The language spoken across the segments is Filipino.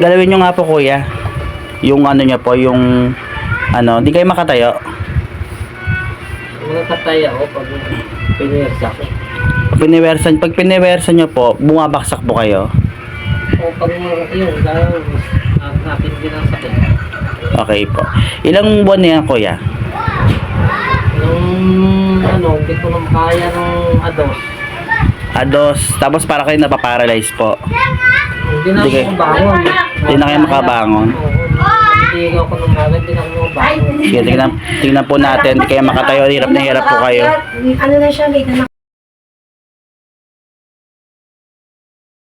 Gagalawin nyo nga po kuya. Yung ano nyo po, yung ano, di kayo makatayo. Nakataya ako pag pinirsa ko. Pag piniwersa nyo po, bumabaksak po kayo. O pag yun, dahil natin din ang sakit. Okay po. Ilang buwan na yan kuya? Nung ano, hindi ko nang kaya nung ados. Ados. Tapos para kayo napaparalyze po. Hindi na Hindi kayo- ako bangon. Hindi na kayo makabangon. Hindi ako nung mga, hindi na ako bangon. Sige, tingnan po natin. Hindi kayo makatayo. Hirap na hirap po kayo. Ano na siya, may na.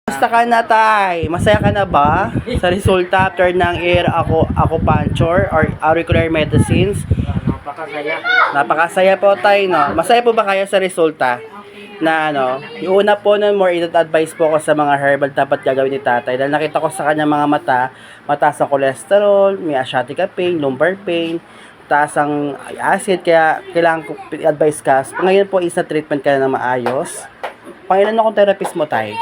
Basta ka na tay. Masaya ka na ba sa resulta after ng ear acupuncture or auricular medicines? Napakasaya. Napakasaya po tay, no? Masaya po ba kayo sa resulta? Na ano, yung una po nun, more advice po ako sa mga herbal dapat gagawin ni tatay. Dahil nakita ko sa kanya mga mataas ang cholesterol, may sciatica pain, lumbar pain, taas ang acid, kaya kailangan ko advice ka. Ngayon po, isa treatment ka na maayos. Pangilan akong therapist mo tay?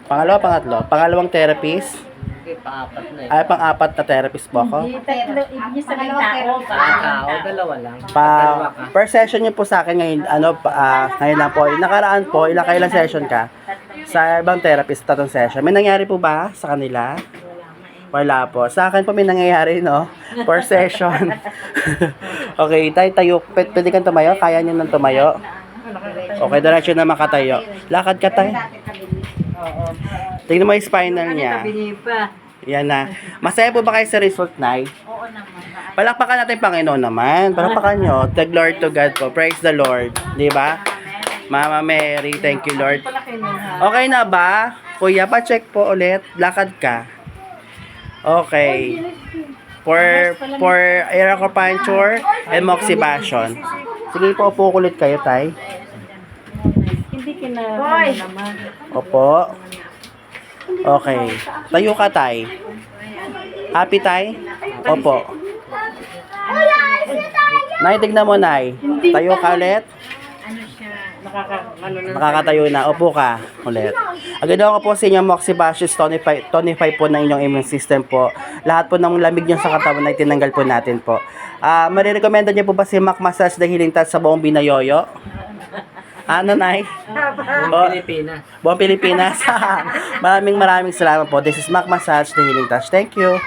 Pangalawa, pangatlo? Pangalawang therapist? Okay, paapat na eh. Ay, pang-apat na therapist po ako. Ibig sabihin tao. Tao, dalawa lang. Dalawa ka. Per session nyo po sa akin ngayon, ngayon lang po. Nakaraan po, ilang session ka? Sa ibang therapist, 3 session. May nangyari po ba sa kanila? Wala po. Sa akin po may nangyayari, no? Per session. Okay, tayo. Pwede kang tumayo? Kaya nyo nang tumayo? Okay, diretso na makatayo. Lakad ka tayo. Tingnan mo yung spinal niya. Yan na. Masaya po ba kayo sa result, Nay? Oo naman. Palakpakan natin Panginoon naman. Palakpakan nyo. The glory to God po. Praise the Lord. Di ba? Mama Mary, thank you Lord. Okay na ba? Kuya, pa-check po ulit. Lakad ka. Okay. For ear acupuncture and moxibustion. Sige po, upo ulit kayo, tay. Hindi kina naman. Opo. Okay. Tayo ka, tay. Happy, tay? Opo. Nay, tignan mo, Nay. Tayo ka ulit. Ano siya? Nakakatayo na. Upo ka ulit. Agad ako po sa inyo, moxibustion, tonify po ng inyong immune system po. Lahat po ng lamig nyo sa katawan ay tinanggal po natin po. Marirekomenda niyo po ba si Mac Massage The Healing Touch sa buong Binayoyo? Ano, Nay? Buong Pilipinas. Buong Pilipinas. Maraming salamat po. This is Mac Massage The Healing Touch. Thank you.